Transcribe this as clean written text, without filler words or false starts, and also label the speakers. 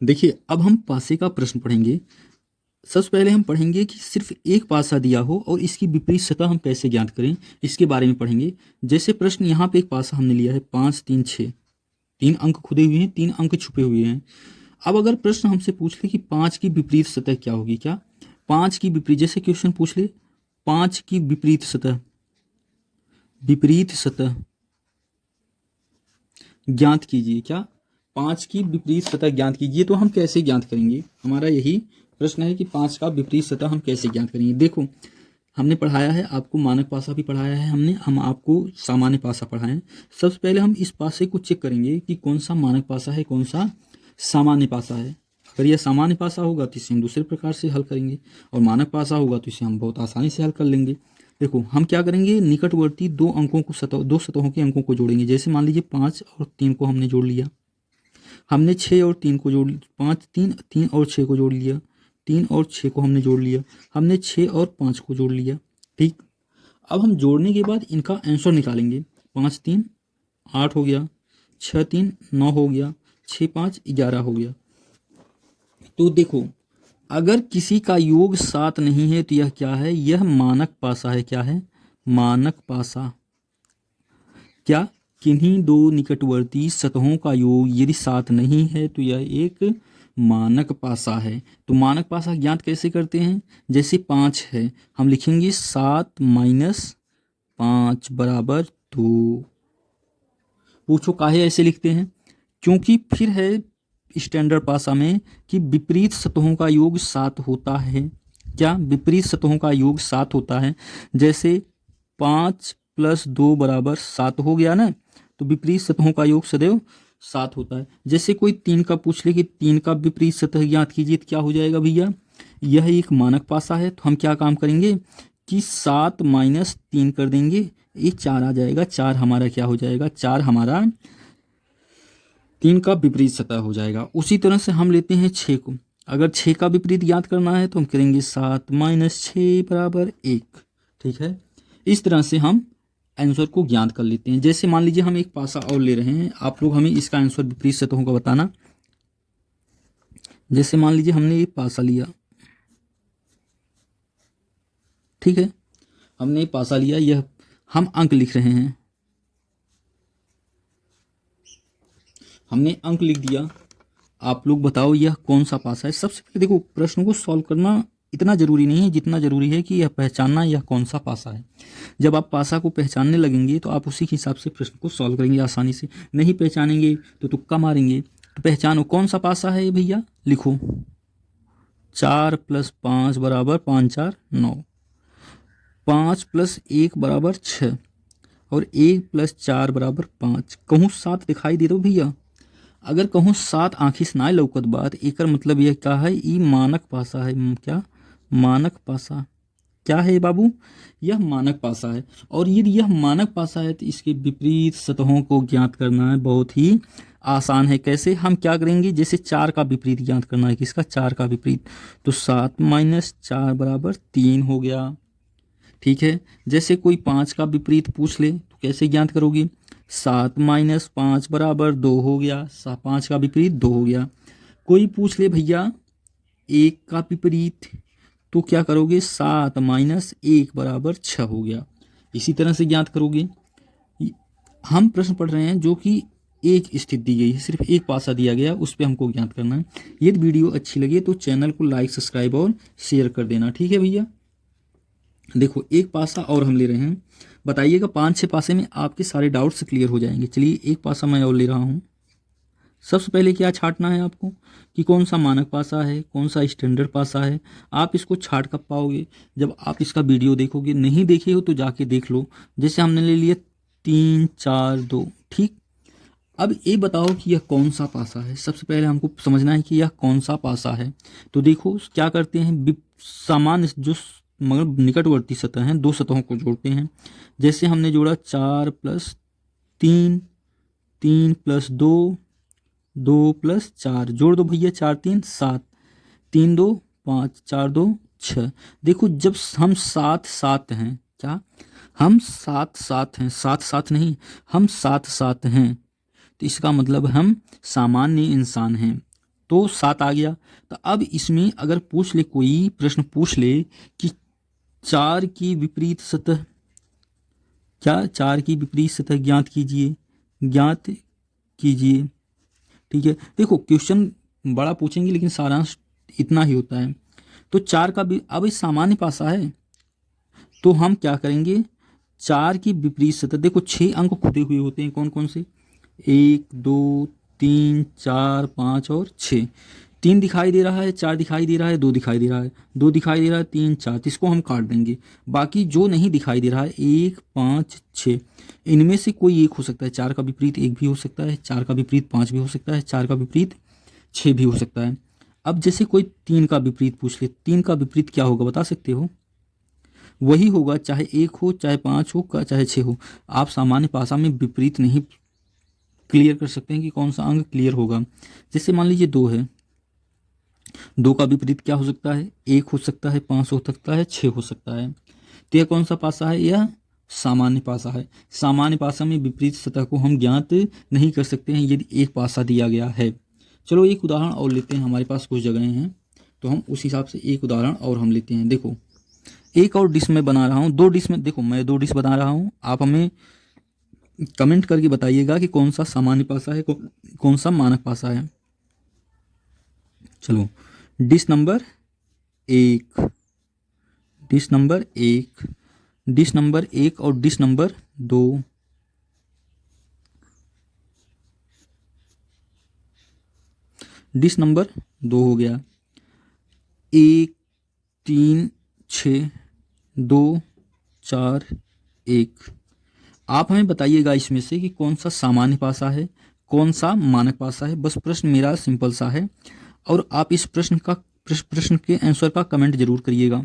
Speaker 1: देखिए अब हम पासे का प्रश्न पढ़ेंगे। सबसे पहले हम पढ़ेंगे कि सिर्फ एक पासा दिया हो और इसकी विपरीत सतह हम कैसे ज्ञात करें, इसके बारे में पढ़ेंगे। जैसे प्रश्न यहाँ पे एक पासा हमने लिया है 5 3 6, 3 अंक खुदे हुए हैं, 3 अंक छुपे हुए हैं। अब अगर प्रश्न हमसे पूछ ले कि 5 की विपरीत सतह क्या होगी, क्या 5 की विपरीत, जैसे क्वेश्चन पूछ ले 5 की विपरीत सतह, विपरीत सतह ज्ञात कीजिए, क्या 5 की विपरीत सतह ज्ञात कीजिए, तो हम कैसे ज्ञात करेंगे? हमारा यही प्रश्न है कि 5 का विपरीत सतह हम कैसे ज्ञात करेंगे। देखो हमने पढ़ाया है आपको, मानक पासा भी पढ़ाया है हमने, हम आपको सामान्य पासा पढ़ाए हैं। सबसे पहले हम इस पासे को चेक करेंगे कि कौन सा मानक पासा है, कौन सा सामान्य पासा है। अगर यह सामान्य पासा होगा तो इसे हम दूसरे प्रकार से हल करेंगे, और मानक पासा होगा तो इसे हम बहुत आसानी से हल कर लेंगे। देखो हम क्या करेंगे, निकटवर्ती दो अंकों को दो सतहों के अंकों को जोड़ेंगे। जैसे मान लीजिए 5 और 3 को हमने जोड़ लिया, हमने 6 और 3 को जोड़, 5 3 3 और 6 को जोड़ लिया, 3 और 6 को हमने जोड़ लिया, हमने 6 और 5 को जोड़ लिया। ठीक, अब हम जोड़ने के बाद इनका आंसर निकालेंगे। 5 3 8 हो गया, 6 3 9 हो गया, 6 5 11 हो गया। तो देखो अगर किसी का योग 7 नहीं है तो यह क्या है, यह मानक पासा है। क्या है? मानक पासा। क्या? किन्हीं दो निकटवर्ती सतहों का योग यदि 7 नहीं है तो यह एक मानक पासा है। तो मानक पासा ज्ञात कैसे करते हैं? जैसे 5 है, हम लिखेंगे 7 माइनस 5 बराबर 2। पूछो काहे ऐसे लिखते हैं? क्योंकि फिर है स्टैंडर्ड पासा में कि विपरीत सतहों का योग 7 होता है। क्या? विपरीत सतहों का योग 7 होता है। जैसे 5 + 2 बराबर 7 हो गया ना, तो विपरीत सतहों का योग सदैव 7 होता है। जैसे कोई 3 का पूछ ले कि 3 का विपरीत सतह ज्ञात कीजिए, तो क्या हो जाएगा भैया, यह एक मानक पासा है। तो हम क्या काम करेंगे कि 7 माइनस 3 कर देंगे, ये 4 आ जाएगा। 4 हमारा क्या हो जाएगा, 4 हमारा 3 का विपरीत सतह हो जाएगा। उसी तरह से हम लेते हैं 6 को। अगर 6 का विपरीत ज्ञात करना है तो हम करेंगे 7 माइनस 6 बराबर 1। ठीक है, इस तरह से हम आंसर को ज्ञात कर लेते हैं। जैसे मान लीजिए हम एक पासा और ले रहे हैं, आप लोग हमें इसका आंसर विपरीत सतहों का बताना। जैसे मान लीजिए हमने ये पासा लिया, ठीक है, हमने ये पासा लिया, यह हम अंक लिख रहे हैं, हमने अंक लिख दिया। आप लोग बताओ यह कौन सा पासा है। सबसे पहले देखो प्रश्न को सॉल्व करना इतना जरूरी नहीं है जितना जरूरी है कि यह पहचानना यह कौन सा पासा है। जब आप पासा को पहचानने लगेंगे तो आप उसी के हिसाब से प्रश्न को सॉल्व करेंगे आसानी से। नहीं पहचानेंगे तो तुक्का मारेंगे। तो पहचानो कौन सा पासा है ये भैया, लिखो 4 + 5 बराबर 5 4 9, 5 + 1 बराबर 6, और 1 + 4 बराबर 5। कहूँ 7 दिखाई दे दो भैया, अगर कहूँ 7 आँखी से ना लौकत बात, एकर मतलब यह क्या है, ई मानक पासा है। क्या? मानक पासा। क्या है बाबू? यह मानक पासा है। और यदि यह मानक पासा है तो इसके विपरीत सतहों को ज्ञात करना है बहुत ही आसान है। कैसे? हम क्या करेंगे, जैसे 4 का विपरीत ज्ञात करना है, किसका? 4 का विपरीत, तो 7 माइनस 4 बराबर 3 हो गया। ठीक है, जैसे कोई 5 का विपरीत पूछ ले तो कैसे ज्ञात करोगे, 7 माइनस 5 बराबर 2 हो गया। 5 का विपरीत 2 हो गया। कोई पूछ ले भैया 1 का विपरीत, तो क्या करोगे, 7 माइनस 1 बराबर 6 हो गया। इसी तरह से ज्ञात करोगे। हम प्रश्न पढ़ रहे हैं जो कि एक स्थिति दी गई है, सिर्फ एक पासा दिया गया, उस पर हमको ज्ञात करना है। यदि वीडियो अच्छी लगे तो चैनल को लाइक सब्सक्राइब और शेयर कर देना। ठीक है भैया, देखो एक पासा और हम ले रहे हैं, बताइएगा 5-6 पासे में आपके सारे डाउट्स क्लियर हो जाएंगे। चलिए एक पासा मैं और ले रहा हूँ। सबसे पहले क्या छांटना है आपको कि कौन सा मानक पासा है, कौन सा स्टैंडर्ड पासा है। आप इसको छांट कब पाओगे, जब आप इसका वीडियो देखोगे। नहीं देखे हो तो जाके देख लो। जैसे हमने ले लिया 3 4 2। ठीक, अब ये बताओ कि यह कौन सा पासा है। सबसे पहले हमको समझना है कि यह कौन सा पासा है। तो देखो क्या करते हैं, सामान्य जो मगर निकटवर्ती सतह हैं, दो सतहों को जोड़ते हैं। जैसे हमने जोड़ा 4 + 3, 3 + 2, 2 + 4, जोड़ दो भैया, 4 3 7, 3 2 5, 4 2 6। देखो जब हम 7 7 हैं, क्या हम 7 7 हैं, 7 7 नहीं, हम 7 7 हैं, तो इसका मतलब हम सामान्य इंसान हैं। तो 7 आ गया। तो अब इसमें अगर पूछ ले, कोई प्रश्न पूछ ले कि 4 की विपरीत सतह, क्या 4 की विपरीत सतह ज्ञात कीजिए, ज्ञात कीजिए। ठीक है, देखो क्वेश्चन बड़ा पूछेंगे लेकिन सारांश इतना ही होता है। तो 4 का भी, अब इस सामान्य पासा है तो हम क्या करेंगे, 4 की विपरीत सतह, देखो 6 अंक खुदे हुए होते हैं, कौन कौन से, 1 2 3 4 5 और 6। 3 दिखाई दे रहा है, 4 दिखाई दे रहा है, 2 दिखाई दे रहा है, 2 दिखाई दे रहा है, 3 4, तो इसको हम काट देंगे। बाकी जो नहीं दिखाई दे रहा है 1 5 6, इनमें से कोई एक हो सकता है। 4 का विपरीत 1 भी हो सकता है, 4 का विपरीत 5 भी हो सकता है, 4 का विपरीत 6 भी हो सकता है। अब जैसे कोई 3 का विपरीत पूछ ले, 3 का विपरीत क्या होगा बता सकते हो? वही होगा, चाहे 1 हो, चाहे 5 हो, चाहे 6 हो। आप सामान्य भाषा में विपरीत नहीं क्लियर कर सकते हैं कि कौन सा अंक क्लियर होगा। जैसे मान लीजिए 2 है, 2 का विपरीत क्या हो सकता है, 1 हो सकता है, 5 हो सकता है, 6 हो सकता है। तो यह कौन सा पासा है, यह सामान्य पासा है। सामान्य पासा में विपरीत सतह को हम ज्ञात नहीं कर सकते हैं यदि एक पासा दिया गया है। चलो एक उदाहरण और लेते हैं, हमारे पास कुछ जगह हैं तो हम उस हिसाब से एक उदाहरण और हम लेते हैं। देखो एक और डिश मैं बना रहा हूँ, 2 डिश में, देखो मैं 2 डिश बना रहा हूँ, आप हमें कमेंट करके बताइएगा कि कौन सा सामान्य पासा है, कौन सा मानक पासा है। चलो dish number 1, dish number 1, dish number 1 और डिश नंबर 2। डिश नंबर 2 हो गया, 1 3 6 2 4 1। आप हमें बताइएगा इसमें से कि कौन सा सामान्य पासा है, कौन सा मानक पासा है। बस प्रश्न मेरा सिंपल सा है और आप इस प्रश्न के आंसर का कमेंट जरूर करिएगा।